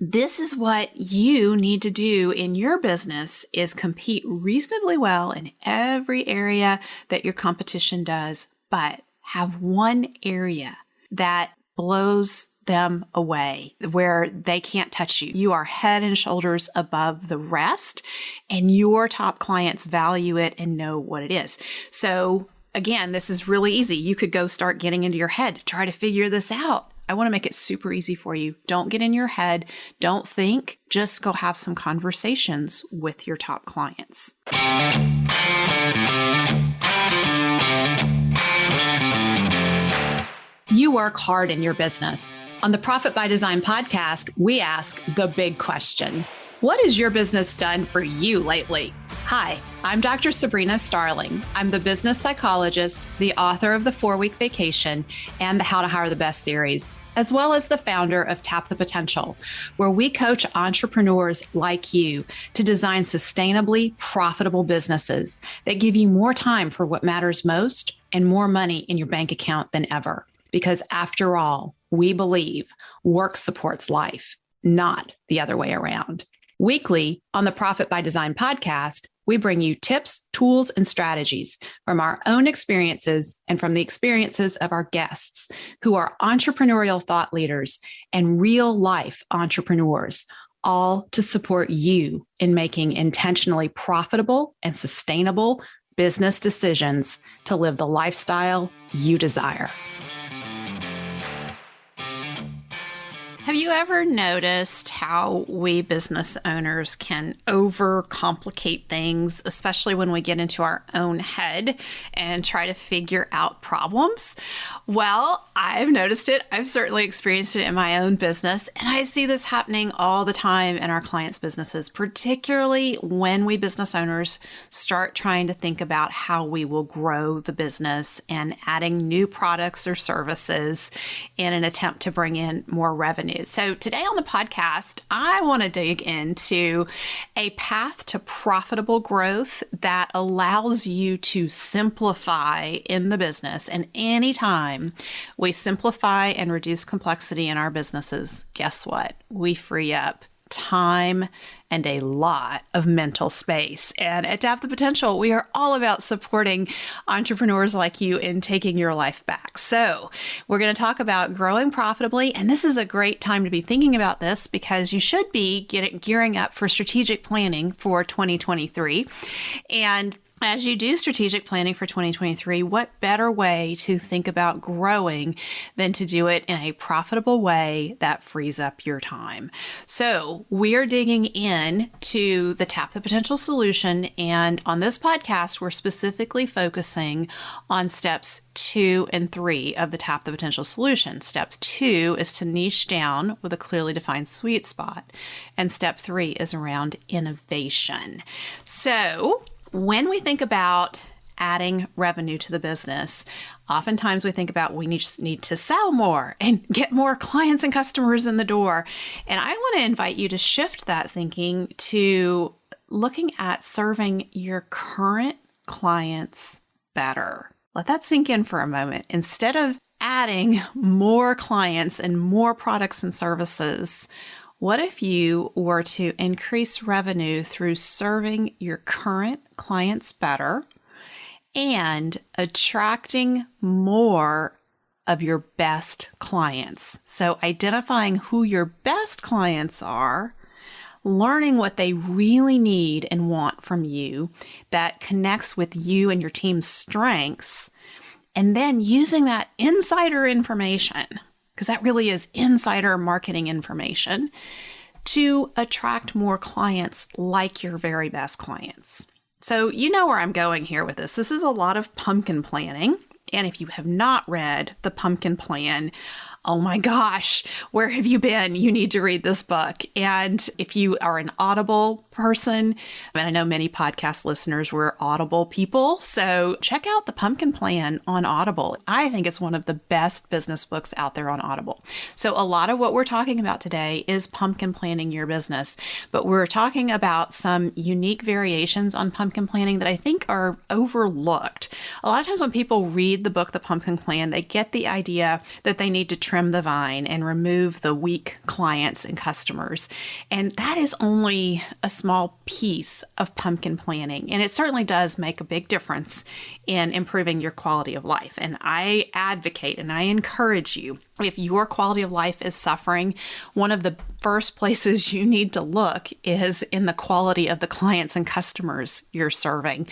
This is what you need to do in your business is compete reasonably well in every area that your competition does, but have one area that blows them away where they can't touch you. You are head and shoulders above the rest, and your top clients value it and know what it is. So again, this is really easy. You could go start getting into your head, try to figure this out. I want to make it super easy for you. Don't get in your head. Don't think. Just go have some conversations with your top clients. You work hard in your business. On the Profit by Design podcast, we ask the big question. What has your business done for you lately? Hi, I'm Dr. Sabrina Starling. I'm the business psychologist, the author of the 4-Week Vacation and the How to Hire the Best series, as well as the founder of Tap the Potential, where we coach entrepreneurs like you to design sustainably profitable businesses that give you more time for what matters most and more money in your bank account than ever. Because after all, we believe work supports life, not the other way around. Weekly on the Profit by Design podcast, we bring you tips, tools, and strategies from our own experiences and from the experiences of our guests who are entrepreneurial thought leaders and real life entrepreneurs, all to support you in making intentionally profitable and sustainable business decisions to live the lifestyle you desire. Have you ever noticed how we business owners can overcomplicate things, especially when we get into our own head and try to figure out problems? Well, I've noticed it. I've certainly experienced it in my own business, and I see this happening all the time in our clients' businesses, particularly when we business owners start trying to think about how we will grow the business and adding new products or services in an attempt to bring in more revenue. So today on the podcast, I want to dig into a path to profitable growth that allows you to simplify in the business. And anytime we simplify and reduce complexity in our businesses, guess what? We free up time and a lot of mental space. And at Tap the Potential, we are all about supporting entrepreneurs like you in taking your life back. So we're going to talk about growing profitably. And this is a great time to be thinking about this because you should be gearing up for strategic planning for 2023. And as you do strategic planning for 2023, what better way to think about growing than to do it in a profitable way that frees up your time? So we are digging in to the Tap the Potential solution. And on this podcast, we're specifically focusing on steps 2 and 3 of the Tap the Potential solution. Step 2 is to niche down with a clearly defined sweet spot. And step 3 is around innovation. So when we think about adding revenue to the business, oftentimes we think about we need to sell more and get more clients and customers in the door. And I want to invite you to shift that thinking to looking at serving your current clients better. Let that sink in for a moment. Instead of adding more clients and more products and services, what if you were to increase revenue through serving your current clients better and attracting more of your best clients? So identifying who your best clients are, learning what they really need and want from you that connects with you and your team's strengths, and then using that insider information, because that really is insider marketing information, to attract more clients like your very best clients. So you know where I'm going here with this. This is a lot of pumpkin planning. And if you have not read The Pumpkin Plan, oh my gosh, where have you been? You need to read this book. And if you are an Audible person, and I know many podcast listeners were Audible people, so check out The Pumpkin Plan on Audible. I think it's one of the best business books out there on Audible. So a lot of what we're talking about today is pumpkin planning your business, but we're talking about some unique variations on pumpkin planning that I think are overlooked. A lot of times when people read the book, The Pumpkin Plan, they get the idea that they need to trim the vine and remove the weak clients and customers. And that is only a small piece of pumpkin planning. And it certainly does make a big difference in improving your quality of life. And I advocate and I encourage you, if your quality of life is suffering, one of the first places you need to look is in the quality of the clients and customers you're serving.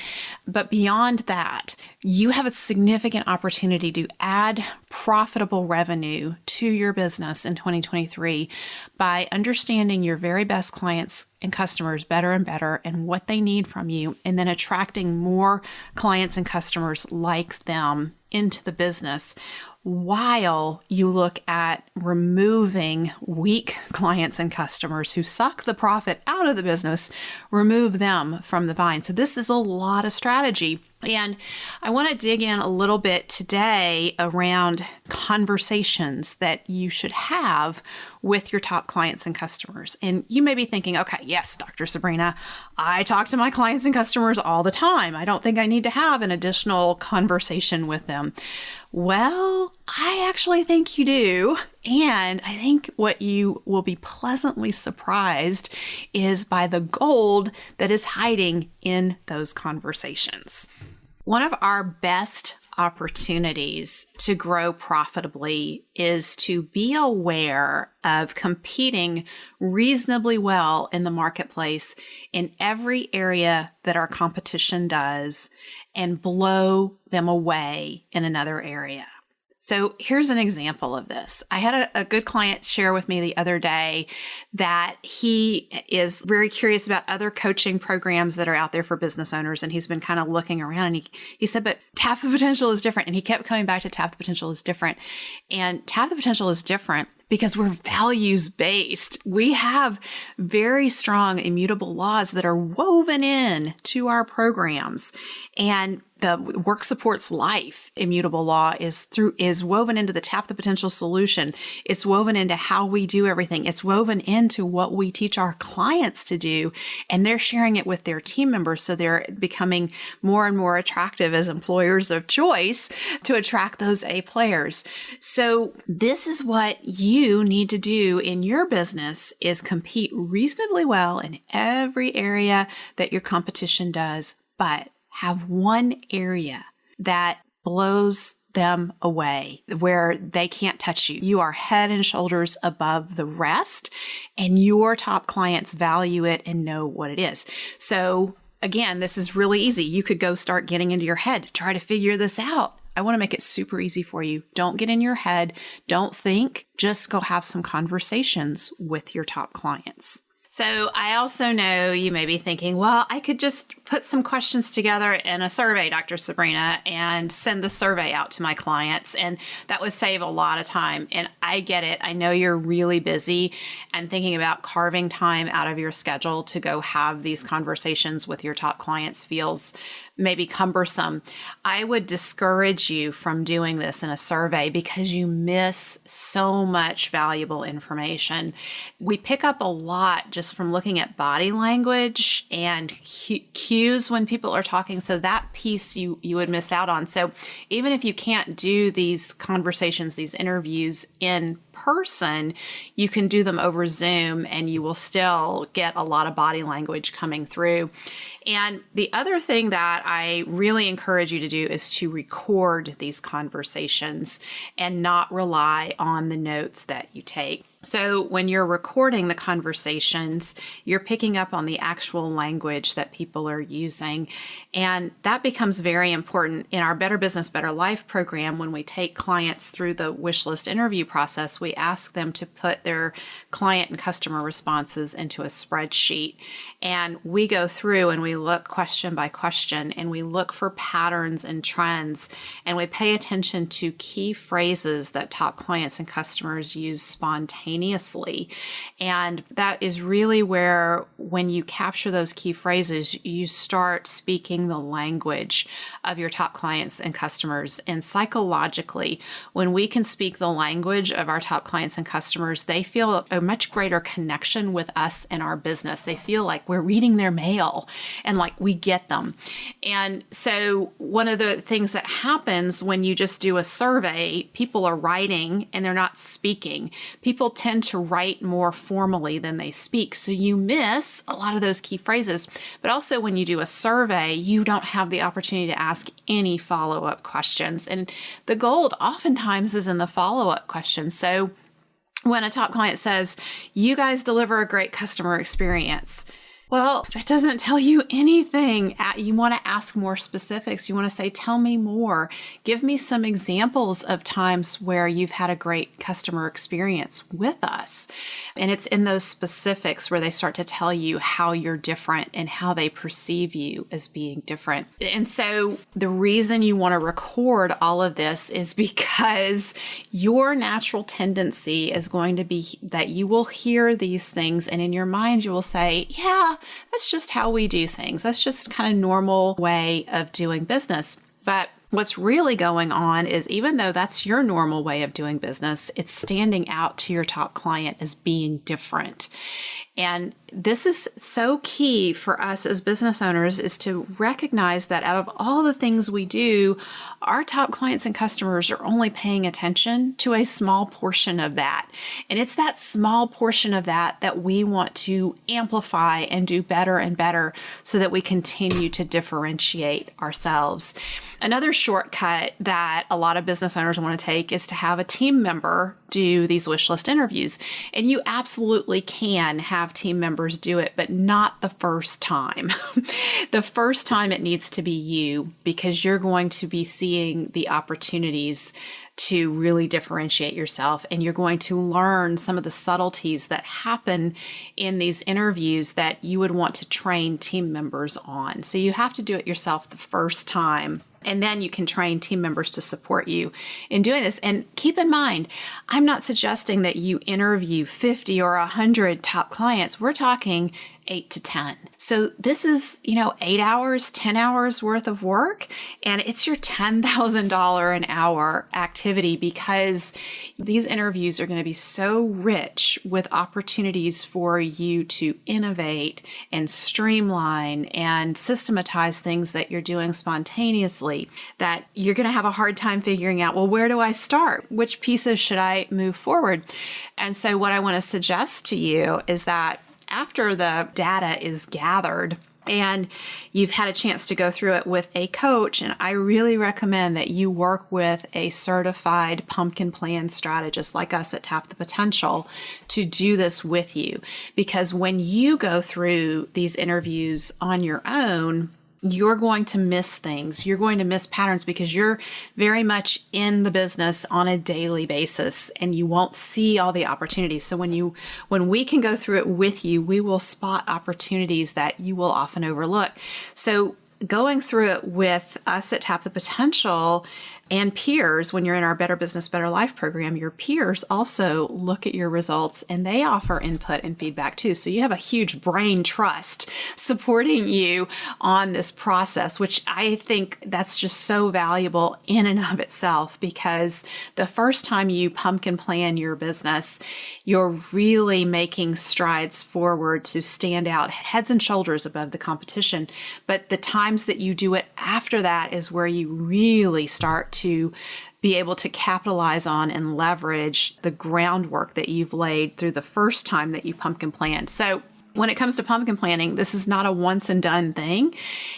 But beyond that, you have a significant opportunity to add profitable revenue to your business in 2023 by understanding your very best clients and customers better and better and what they need from you, and then attracting more clients and customers like them into the business, while you look at removing weak clients and customers who suck the profit out of the business, remove them from the vine. So this is a lot of strategy. And I want to dig in a little bit today around conversations that you should have with your top clients and customers. And you may be thinking, okay, yes, Dr. Sabrina, I talk to my clients and customers all the time. I don't think I need to have an additional conversation with them. Well, I actually think you do. And I think what you will be pleasantly surprised is by the gold that is hiding in those conversations. One of our best opportunities to grow profitably is to be aware of competing reasonably well in the marketplace in every area that our competition does and blow them away in another area. So here's an example of this. I had a good client share with me the other day that he is very curious about other coaching programs that are out there for business owners. And he's been kind of looking around and he said, but Tap the Potential is different. And he kept coming back to Tap the Potential is different. And Tap the Potential is different because we're values-based. We have very strong immutable laws that are woven in to our programs. And the Work Supports Life immutable law is woven into the Tap the Potential solution. It's woven into how we do everything. It's woven into what we teach our clients to do, and they're sharing it with their team members. So they're becoming more and more attractive as employers of choice to attract those A players. So this is what you need to do in your business, is compete reasonably well in every area that your competition does, but have one area that blows them away, where they can't touch you. You are head and shoulders above the rest, and your top clients value it and know what it is. So again, this is really easy. You could go start getting into your head, try to figure this out. I want to make it super easy for you. Don't get in your head. Don't think. Just go have some conversations with your top clients. So I also know you may be thinking, well, I could just put some questions together in a survey, Dr. Sabrina, and send the survey out to my clients. And that would save a lot of time. And I get it. I know you're really busy, and thinking about carving time out of your schedule to go have these conversations with your top clients feels maybe cumbersome. I would discourage you from doing this in a survey because you miss so much valuable information. We pick up a lot just from looking at body language and cues when people are talking. So that piece you would miss out on. So even if you can't do these conversations, these interviews in person, you can do them over Zoom and you will still get a lot of body language coming through. And the other thing that I really encourage you to do is to record these conversations and not rely on the notes that you take. So when you're recording the conversations, you're picking up on the actual language that people are using. And that becomes very important in our Better Business, Better Life program. When we take clients through the wish list interview process, we ask them to put their client and customer responses into a spreadsheet. And we go through and we look question by question, and we look for patterns and trends, and we pay attention to key phrases that top clients and customers use spontaneously spontaneously. And that is really where, when you capture those key phrases, you start speaking the language of your top clients and customers. And psychologically, when we can speak the language of our top clients and customers, they feel a much greater connection with us and our business. They feel like we're reading their mail and like we get them. And so one of the things that happens when you just do a survey, people are writing and they're not speaking. People tend to write more formally than they speak. So you miss a lot of those key phrases. But also when you do a survey, you don't have the opportunity to ask any follow-up questions. And the gold oftentimes is in the follow-up questions. So when a top client says, "You guys deliver a great customer experience," well, that doesn't tell you anything. You want to ask more specifics. You want to say, "Tell me more. Give me some examples of times where you've had a great customer experience with us." And it's in those specifics where they start to tell you how you're different and how they perceive you as being different. And so the reason you want to record all of this is because your natural tendency is going to be that you will hear these things, and in your mind you will say, "Yeah, that's just how we do things. That's just kind of normal way of doing business." But what's really going on is, even though that's your normal way of doing business, it's standing out to your top client as being different. And this is so key for us as business owners, is to recognize that out of all the things we do, our top clients and customers are only paying attention to a small portion of that. And it's that small portion of that that we want to amplify and do better and better so that we continue to differentiate ourselves. Another shortcut that a lot of business owners want to take is to have a team member do these wish list interviews. And you absolutely can have team members do it, but not the first time. The first time it needs to be you, because you're going to be seeing the opportunities to really differentiate yourself, and you're going to learn some of the subtleties that happen in these interviews that you would want to train team members on. So you have to do it yourself the first time, and then you can train team members to support you in doing this. And keep in mind, I'm not suggesting that you interview 50 or 100 top clients. We're talking 8 to 10. So this is, 8 hours, 10 hours worth of work, and it's your $10,000 an hour activity, because these interviews are going to be so rich with opportunities for you to innovate and streamline and systematize things that you're doing spontaneously, that you're going to have a hard time figuring out, well, where do I start? Which pieces should I move forward? And so what I want to suggest to you is that after the data is gathered and you've had a chance to go through it with a coach, and I really recommend that you work with a certified pumpkin plan strategist like us at Tap the Potential to do this with you. Because when you go through these interviews on your own, you're going to miss things. You're going to miss patterns because you're very much in the business on a daily basis, and you won't see all the opportunities. So when we can go through it with you, we will spot opportunities that you will often overlook. So going through it with us at Tap the Potential and peers, when you're in our Better Business, Better Life program, your peers also look at your results and they offer input and feedback too. So you have a huge brain trust supporting you on this process, which I think that's just so valuable in and of itself, because the first time you pumpkin plan your business, you're really making strides forward to stand out heads and shoulders above the competition. But the times that you do it after that is where you really start to be able to capitalize on and leverage the groundwork that you've laid through the first time that you pumpkin planned. So when it comes to pumpkin planning, this is not a once and done thing.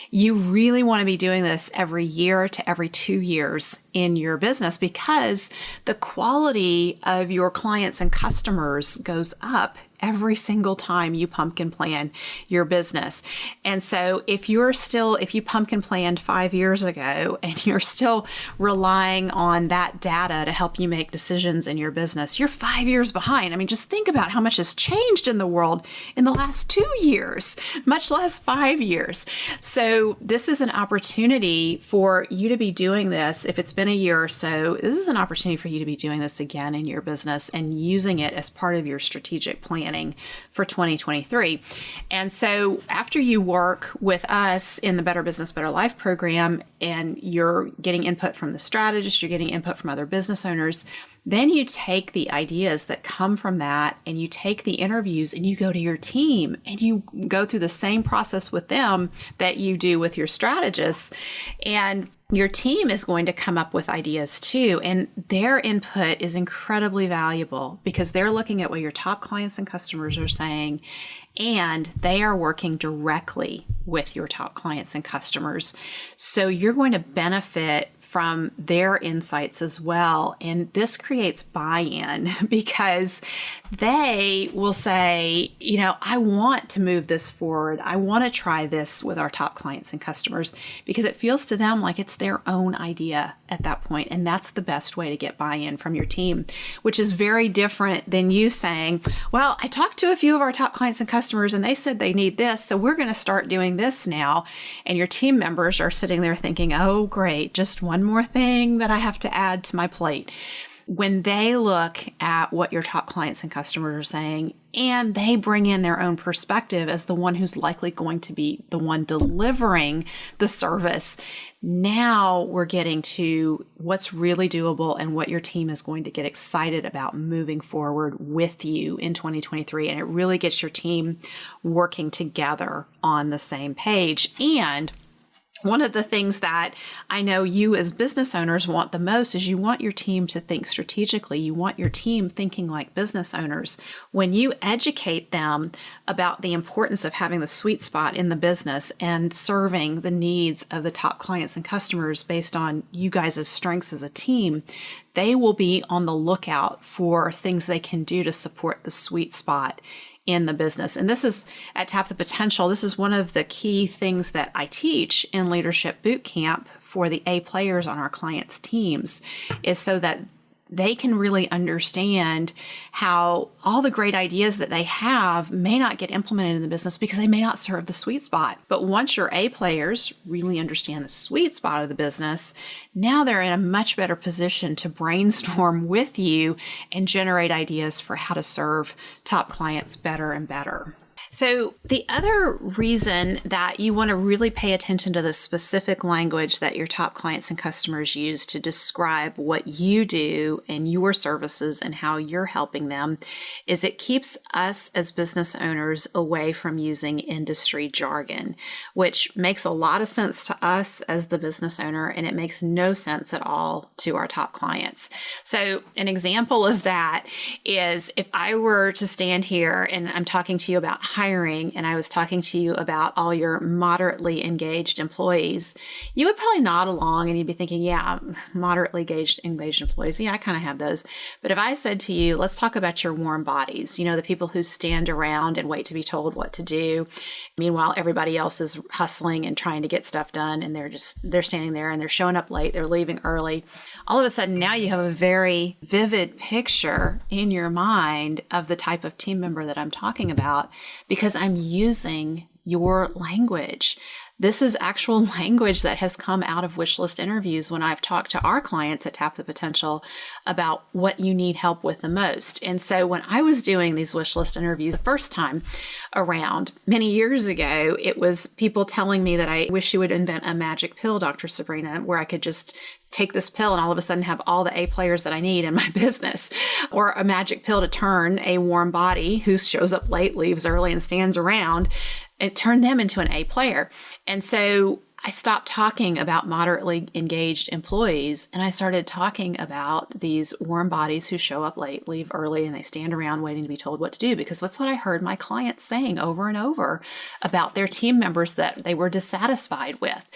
You really want to be doing this every year to every 2 years in your business, because the quality of your clients and customers goes up every single time you pumpkin plan your business. And so if you pumpkin planned 5 years ago and you're still relying on that data to help you make decisions in your business, you're 5 years behind. I mean, just think about how much has changed in the world in the last 2 years, much less 5 years. So this is an opportunity for you to be doing this. If it's been a year or so, this is an opportunity for you to be doing this again in your business and using it as part of your strategic planning for 2023. And so after you work with us in the Better Business, Better Life program, and you're getting input from the strategist, you're getting input from other business owners, then you take the ideas that come from that and you take the interviews and you go to your team and you go through the same process with them that you do with your strategists. And your team is going to come up with ideas too. And their input is incredibly valuable because they're looking at what your top clients and customers are saying, and they are working directly with your top clients and customers. So you're going to benefit from their insights as well. And this creates buy-in because they will say, I want to move this forward. I want to try this with our top clients and customers because it feels to them like it's their own idea at that point. And that's the best way to get buy-in from your team, which is very different than you saying, well, I talked to a few of our top clients and customers and they said they need this, so we're going to start doing this now. And your team members are sitting there thinking, oh, great, just one more thing that I have to add to my plate. When they look at what your top clients and customers are saying, and they bring in their own perspective as the one who's likely going to be the one delivering the service, now we're getting to what's really doable and what your team is going to get excited about moving forward with you in 2023. And it really gets your team working together on the same page. And one of the things that I know you as business owners want the most is you want your team to think strategically. You want your team thinking like business owners. When you educate them about the importance of having the sweet spot in the business and serving the needs of the top clients and customers based on you guys' strengths as a team, they will be on the lookout for things they can do to support the sweet spot in the business. And this is at Tap the Potential. This is one of the key things that I teach in Leadership Bootcamp for the A players on our clients' teams, is so that they can really understand how all the great ideas that they have may not get implemented in the business because they may not serve the sweet spot. But once your A players really understand the sweet spot of the business, now they're in a much better position to brainstorm with you and generate ideas for how to serve top clients better and better. So the other reason that you want to really pay attention to the specific language that your top clients and customers use to describe what you do and your services and how you're helping them is it keeps us as business owners away from using industry jargon, which makes a lot of sense to us as the business owner, and it makes no sense at all to our top clients. So an example of that is if I were to stand here and I'm talking to you about hiring and I was talking to you about all your moderately engaged employees, you would probably nod along and you'd be thinking, yeah, moderately engaged employees. Yeah, I kind of have those. But if I said to you, let's talk about your warm bodies, the people who stand around and wait to be told what to do. Meanwhile, everybody else is hustling and trying to get stuff done. And they're standing there and they're showing up late. They're leaving early. All of a sudden, now you have a very vivid picture in your mind of the type of team member that I'm talking about, because I'm using your language. This is actual language that has come out of wish list interviews when I've talked to our clients at Tap the Potential about what you need help with the most. And so when I was doing these wish list interviews the first time around many years ago, it was people telling me that I wish you would invent a magic pill, Dr. Sabrina, where I could just take this pill and all of a sudden have all the A players that I need in my business, or a magic pill to turn a warm body who shows up late, leaves early, and stands around and turn them into an A player. And so I stopped talking about moderately engaged employees and I started talking about these warm bodies who show up late, leave early, and they stand around waiting to be told what to do, because that's what I heard my clients saying over and over about their team members that they were dissatisfied with.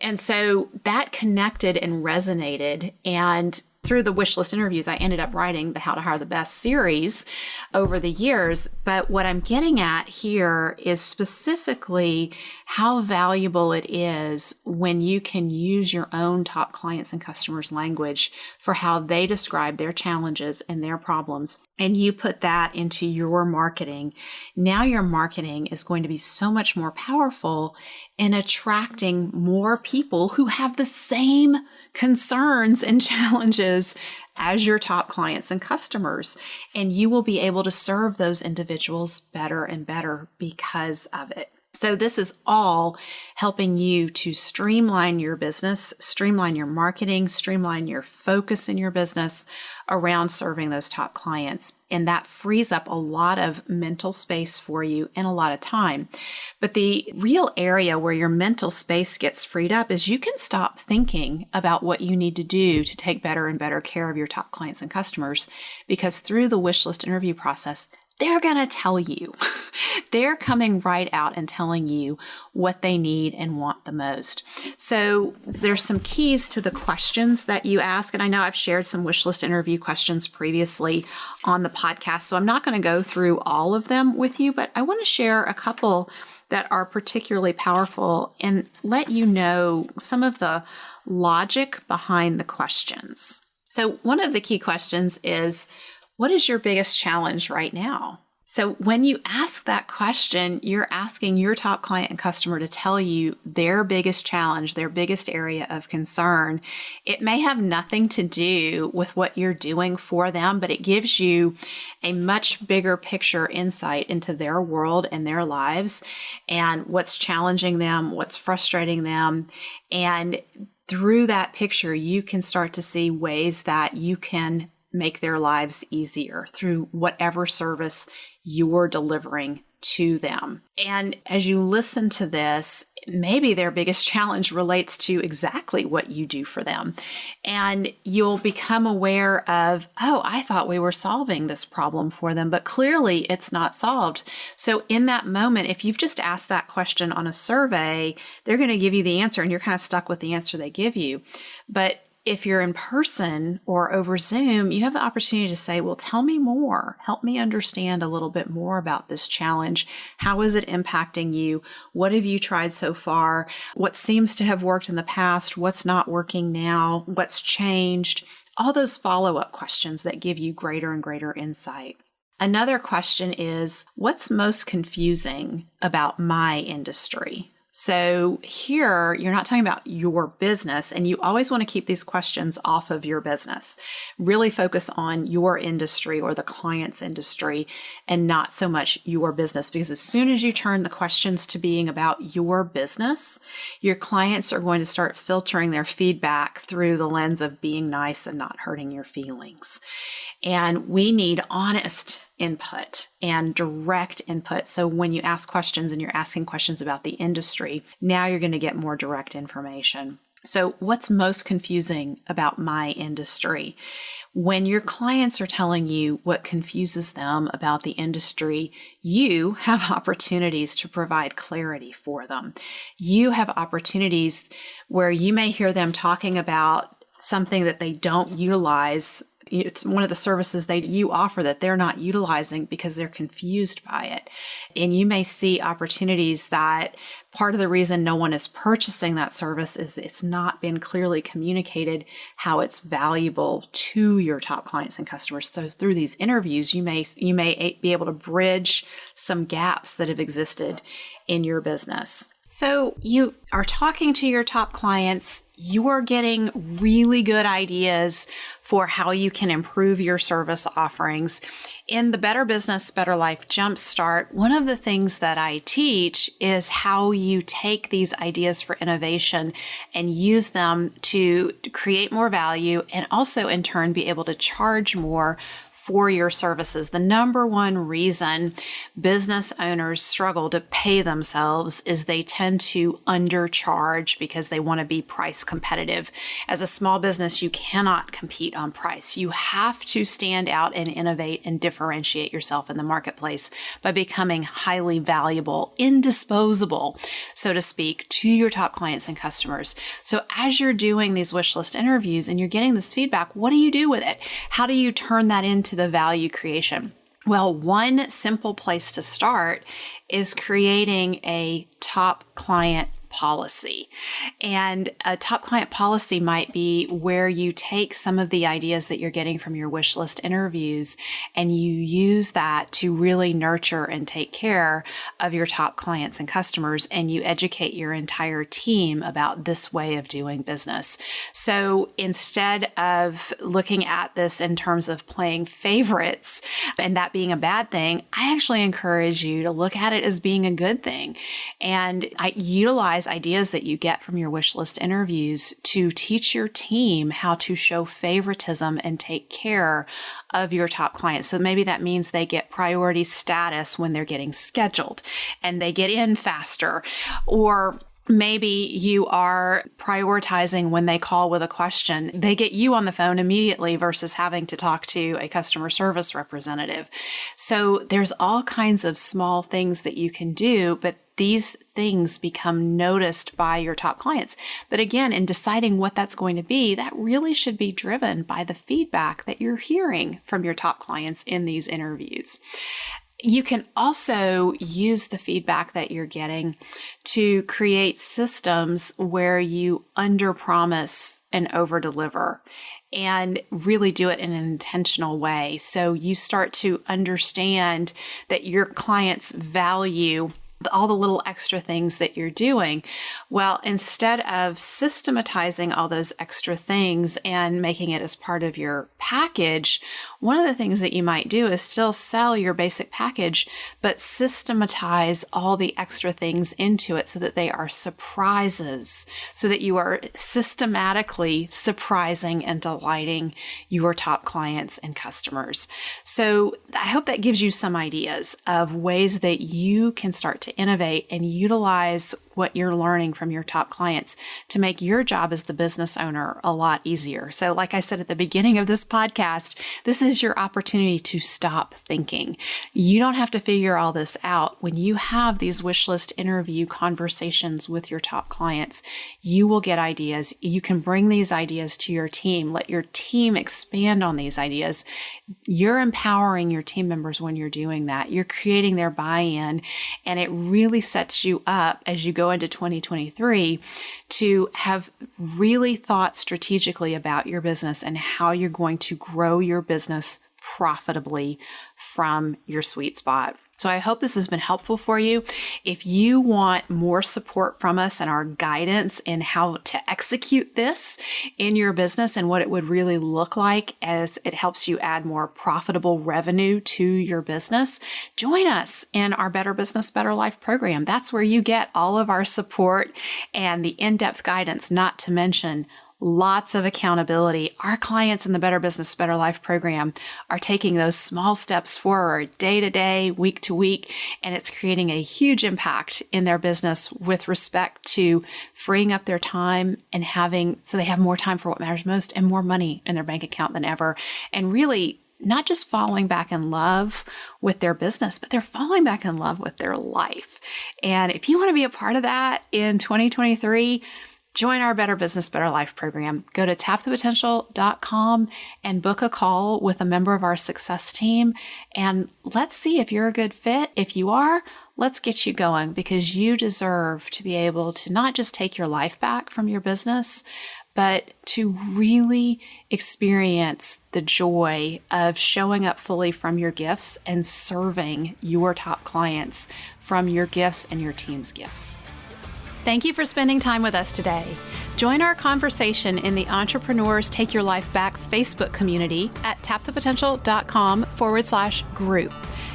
And so that connected and resonated, and through the wish list interviews, I ended up writing the How to Hire the Best series over the years. But what I'm getting at here is specifically how valuable it is when you can use your own top clients and customers' language for how they describe their challenges and their problems, and you put that into your marketing. Now your marketing is going to be so much more powerful in attracting more people who have the same concerns and challenges as your top clients and customers. And you will be able to serve those individuals better and better because of it. So this is all helping you to streamline your business, streamline your marketing, streamline your focus in your business around serving those top clients. And that frees up a lot of mental space for you and a lot of time. But the real area where your mental space gets freed up is you can stop thinking about what you need to do to take better and better care of your top clients and customers, because through the wish list interview process, they're going to tell you. They're coming right out and telling you what they need and want the most. So there's some keys to the questions that you ask. And I know I've shared some wish list interview questions previously on the podcast, so I'm not going to go through all of them with you, but I want to share a couple that are particularly powerful and let you know some of the logic behind the questions. So one of the key questions is, what is your biggest challenge right now? So when you ask that question, you're asking your top client and customer to tell you their biggest challenge, their biggest area of concern. It may have nothing to do with what you're doing for them, but it gives you a much bigger picture insight into their world and their lives and what's challenging them, what's frustrating them. And through that picture, you can start to see ways that you can make their lives easier through whatever service you're delivering to them. And as you listen to this, maybe their biggest challenge relates to exactly what you do for them. And you'll become aware of, oh, I thought we were solving this problem for them, but clearly it's not solved. So in that moment, if you've just asked that question on a survey, they're going to give you the answer and you're kind of stuck with the answer they give you. But if you're in person or over Zoom, you have the opportunity to say, well, tell me more. Help me understand a little bit more about this challenge. How is it impacting you? What have you tried so far? What seems to have worked in the past? What's not working now? What's changed? All those follow-up questions that give you greater and greater insight. Another question is, what's most confusing about my industry? So here, you're not talking about your business, and you always want to keep these questions off of your business. Really focus on your industry or the client's industry and not so much your business, because as soon as you turn the questions to being about your business, your clients are going to start filtering their feedback through the lens of being nice and not hurting your feelings. And we need honest input and direct input. So when you ask questions and you're asking questions about the industry, now you're going to get more direct information. So what's most confusing about my industry? When your clients are telling you what confuses them about the industry, you have opportunities to provide clarity for them. You have opportunities where you may hear them talking about something that they don't utilize. It's one of the services you offer that they're not utilizing because they're confused by it. And you may see opportunities that part of the reason no one is purchasing that service is it's not been clearly communicated how it's valuable to your top clients and customers. So through these interviews, you may be able to bridge some gaps that have existed in your business. So you are talking to your top clients, you are getting really good ideas for how you can improve your service offerings. In the Better Business, Better Life Jumpstart, one of the things that I teach is how you take these ideas for innovation and use them to create more value and also in turn be able to charge more for your services. The number one reason business owners struggle to pay themselves is they tend to undercharge because they want to be price competitive. As a small business, you cannot compete on price. You have to stand out and innovate and differentiate yourself in the marketplace by becoming highly valuable, indisposable, so to speak, to your top clients and customers. So as you're doing these wish list interviews and you're getting this feedback, what do you do with it? How do you turn that into the value creation? Well, one simple place to start is creating a top client policy. And a top client policy might be where you take some of the ideas that you're getting from your wish list interviews and you use that to really nurture and take care of your top clients and customers, and you educate your entire team about this way of doing business. So instead of looking at this in terms of playing favorites and that being a bad thing, I actually encourage you to look at it as being a good thing. And I utilize ideas that you get from your wish list interviews to teach your team how to show favoritism and take care of your top clients. So maybe that means they get priority status when they're getting scheduled and they get in faster, or maybe you are prioritizing when they call with a question. They get you on the phone immediately versus having to talk to a customer service representative. So there's all kinds of small things that you can do, but these things become noticed by your top clients. But again, in deciding what that's going to be, that really should be driven by the feedback that you're hearing from your top clients in these interviews. You can also use the feedback that you're getting to create systems where you underpromise and overdeliver, and really do it in an intentional way. So you start to understand that your clients value all the little extra things that you're doing. Well, instead of systematizing all those extra things and making it as part of your package, one of the things that you might do is still sell your basic package, but systematize all the extra things into it so that they are surprises, so that you are systematically surprising and delighting your top clients and customers. So I hope that gives you some ideas of ways that you can start to innovate and utilize what you're learning from your top clients to make your job as the business owner a lot easier. So like I said at the beginning of this podcast, this is your opportunity to stop thinking. You don't have to figure all this out. When you have these wish list interview conversations with your top clients, you will get ideas. You can bring these ideas to your team. Let your team expand on these ideas. You're empowering your team members when you're doing that. You're creating their buy-in, and it really sets you up as you go into 2023 to have really thought strategically about your business and how you're going to grow your business profitably from your sweet spot. So I hope this has been helpful for you. If you want more support from us and our guidance in how to execute this in your business and what it would really look like as it helps you add more profitable revenue to your business, join us in our Better Business, Better Life program. That's where you get all of our support and the in-depth guidance, not to mention lots of accountability. Our clients in the Better Business, Better Life program are taking those small steps forward day to day, week to week, and it's creating a huge impact in their business with respect to freeing up their time and so they have more time for what matters most and more money in their bank account than ever. And really not just falling back in love with their business, but they're falling back in love with their life. And if you want to be a part of that in 2023, join our Better Business, Better Life program. Go to tapthepotential.com and book a call with a member of our success team. And let's see if you're a good fit. If you are, let's get you going, because you deserve to be able to not just take your life back from your business, but to really experience the joy of showing up fully from your gifts and serving your top clients from your gifts and your team's gifts. Thank you for spending time with us today. Join our conversation in the Entrepreneurs Take Your Life Back Facebook community at tapthepotential.com/group.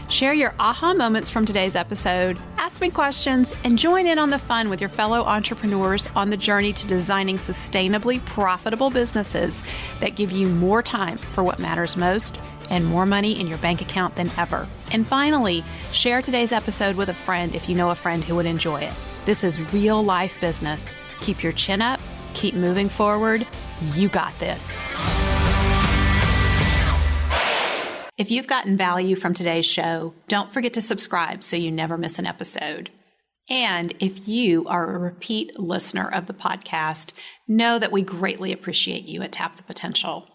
Share your aha moments from today's episode, ask me questions, and join in on the fun with your fellow entrepreneurs on the journey to designing sustainably profitable businesses that give you more time for what matters most and more money in your bank account than ever. And finally, share today's episode with a friend if you know a friend who would enjoy it. This is real life business. Keep your chin up, keep moving forward. You got this. If you've gotten value from today's show, don't forget to subscribe so you never miss an episode. And if you are a repeat listener of the podcast, know that we greatly appreciate you at Tap the Potential.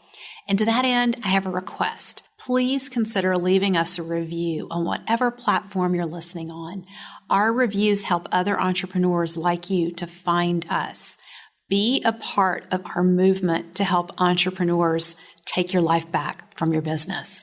And to that end, I have a request. Please consider leaving us a review on whatever platform you're listening on. Our reviews help other entrepreneurs like you to find us. Be a part of our movement to help entrepreneurs take your life back from your business.